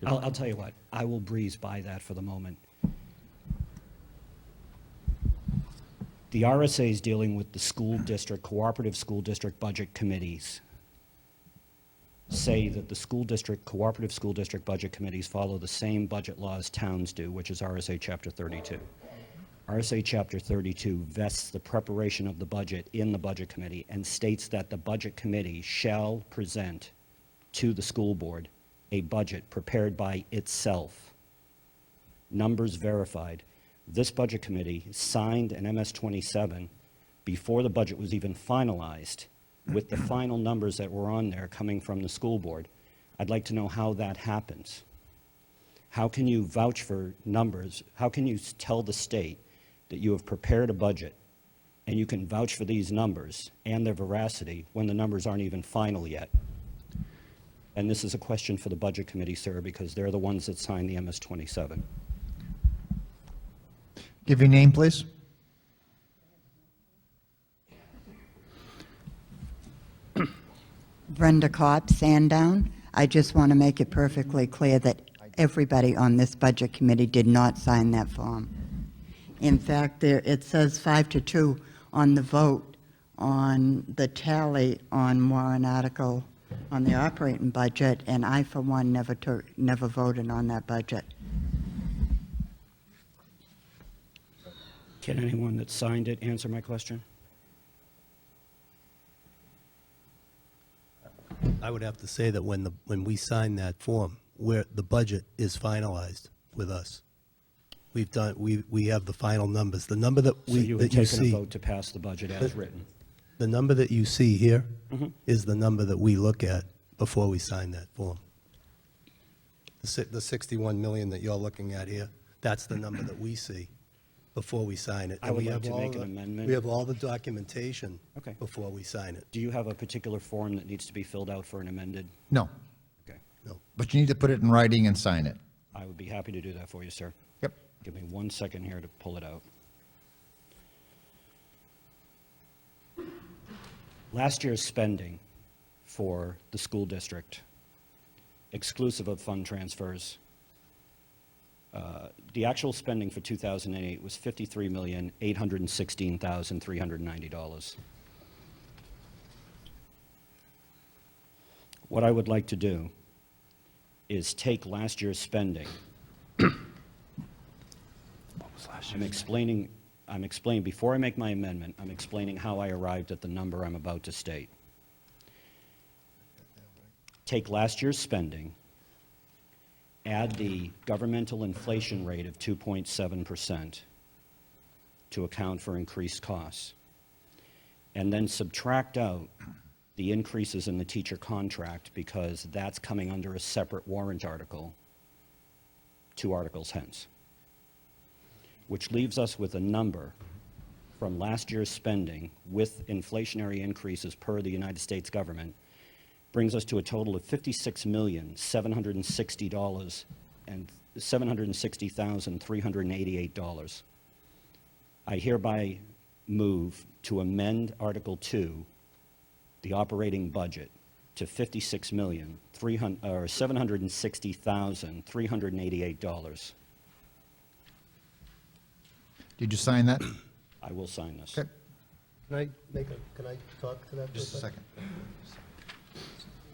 I'll tell you what, I will breeze by that for the moment. The RSA is dealing with the school district, cooperative school district budget committees. Say that the school district, cooperative school district budget committees follow the same budget laws towns do, which is RSA Chapter 32. RSA Chapter 32 vests the preparation of the budget in the budget committee and states that the budget committee shall present to the school board a budget prepared by itself, numbers verified. This budget committee signed an MS-27 before the budget was even finalized with the final numbers that were on there coming from the school board. I'd like to know how that happens. How can you vouch for numbers? How can you tell the state that you have prepared a budget and you can vouch for these numbers and their veracity when the numbers aren't even final yet? And this is a question for the budget committee, sir, because they're the ones that signed the MS-27. Give your name, please. Brenda Kopp, Sandown. I just want to make it perfectly clear that everybody on this budget committee did not sign that form. In fact, it says 5-2 on the vote on the tally on warrant article on the operating budget, and I, for one, never voted on that budget. Can anyone that signed it answer my question? I would have to say that when we sign that form, where the budget is finalized with us, we have the final numbers. The number that So you have that you taken a see, vote to pass the budget as written. the number that you see here Mhm. is the number that we look at before we sign that form. The 61 million that you're looking at here, that's the number that we see before we sign it. I And would we like have to all make an the- amendment. We have all the documentation Okay. before we sign it. Do you have a particular form that needs to be filled out for an amended? No, Okay. No. but you need to put it in writing and sign it. I would be happy to do that for you, sir. Yep. Give me 1 second here to pull it out. Last year's spending for the school district, exclusive of fund transfers, the actual spending for 2008 was $53,816,390. What I would like to do is take last year's spending. I'm explaining, before I make my amendment, I'm explaining how I arrived at the number I'm about to state. Take last year's spending, add the governmental inflation rate of 2.7% to account for increased costs, and then subtract out the increases in the teacher contract because that's coming under a separate warrant article 2 articles hence, which leaves us with a number from last year's spending with inflationary increases per the United States government, brings us to a total of $56,760,388. I hereby move to amend Article 2, the operating budget, to $56,760,388. Did you sign that? I will sign this. Okay, Can I talk to that? just a second.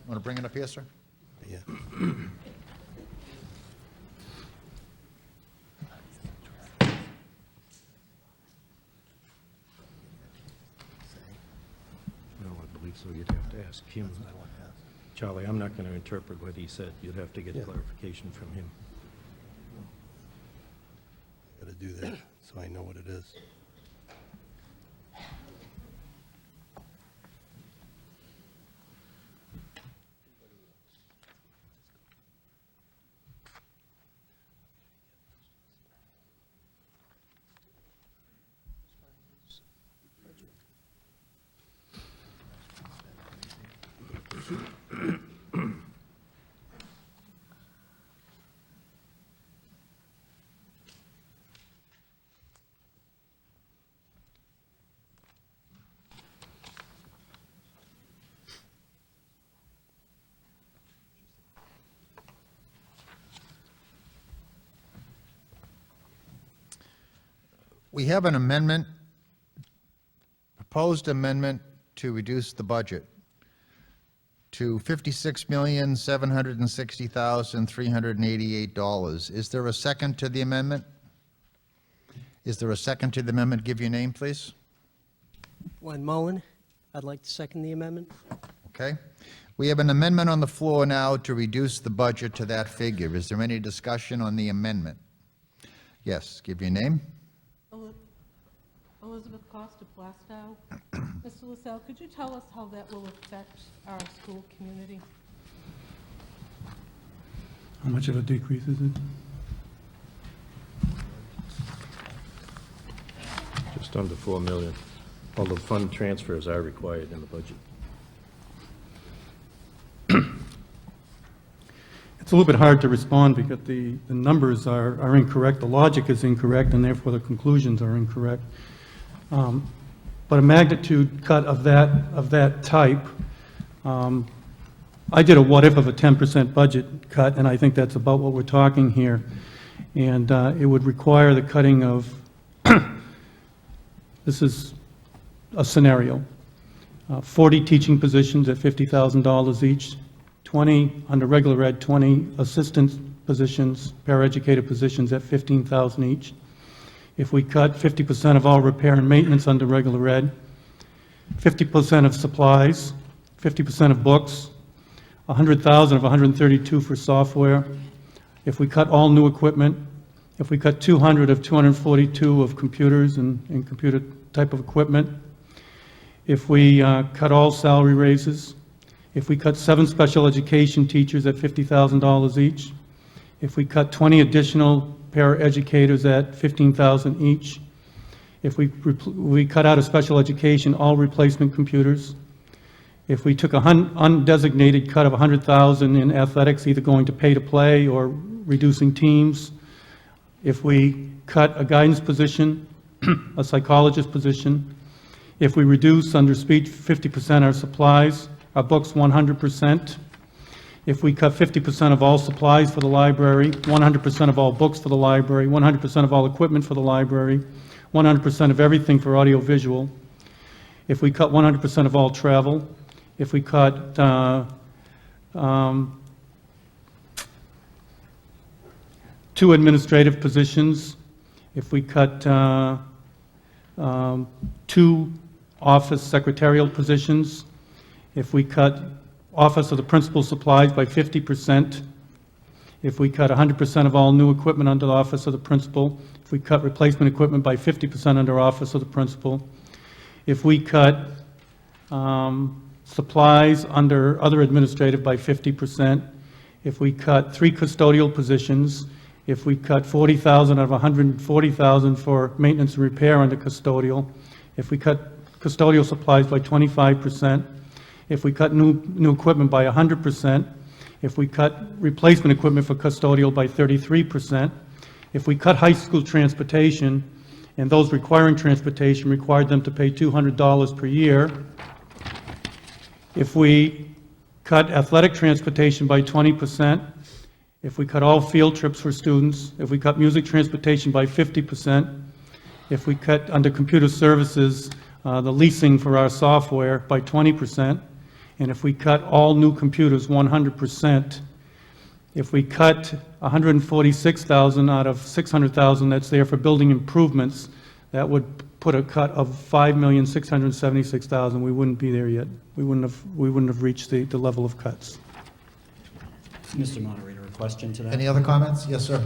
Want to bring it up here, sir? Yeah. No, I believe so. You'd have to ask him. Charlie, I'm not going to interpret what he said. You'd have to get Yeah. clarification from him. Got to do that so I know what it is. We have an amendment, proposed amendment to reduce the budget to $56,760,388. Is there a second to the amendment? Is there a second to the amendment? Give your name, please. Len Mullen, I'd like to second the amendment. Okay. We have an amendment on the floor now to reduce the budget to that figure. Is there any discussion on the amendment? Yes, give your name. Elizabeth Costa Plastow. Mr. LaSalle, could you tell us how that will affect our school community? How much of a decrease is it? Just under 4 million, although fund transfers are required in the budget. It's a little bit hard to respond because the numbers are incorrect, the logic is incorrect, and therefore the conclusions are incorrect. But a magnitude cut of that type, I did a what-if of a 10% budget cut, and I think that's about what we're talking here. And it would require the cutting of, this is a scenario, 40 teaching positions at $50,000 each, 20 under regular ed, 20 assistant positions, paraeducator positions at $15,000 each. If we cut 50% of all repair and maintenance under regular ed, 50% of supplies, 50% of books, 100,000 of 132 for software. If we cut all new equipment, if we cut 200 of 242 of computers and computer type of equipment, if we cut all salary raises, if we cut 7 special education teachers at $50,000 each, if we cut 20 additional paraeducators at $15,000 each, if we cut out of special education all replacement computers, if we took a undesignated cut of 100,000 in athletics, either going to pay to play or reducing teams, if we cut a guidance position, a psychologist position, if we reduce under speech 50% our supplies, our books 100%, if we cut 50% of all supplies for the library, 100% of all books for the library, 100% of all equipment for the library, 100% of everything for audiovisual, if we cut 100% of all travel, if we cut 2 administrative positions, if we cut 2 office secretarial positions, if we cut Office of the Principal supplies by 50%, if we cut 100% of all new equipment under the Office of the Principal, if we cut replacement equipment by 50% under Office of the Principal, if we cut supplies under other administrative by 50%, if we cut 3 custodial positions, if we cut 40,000 out of 140,000 for maintenance and repair under custodial, if we cut custodial supplies by 25%, if we cut new equipment by 100%, if we cut replacement equipment for custodial by 33%, if we cut high school transportation, and those requiring transportation required them to pay $200 per year, if we cut athletic transportation by 20%, if we cut all field trips for students, if we cut music transportation by 50%, if we cut under computer services the leasing for our software by 20%, and if we cut all new computers 100%, if we cut 146,000 out of 600,000 that's there for building improvements, that would put a cut of 5,676,000. We wouldn't be there yet. We wouldn't have reached the level of cuts. Mr. Moderator, a question to that? Any other comments? Yes, sir.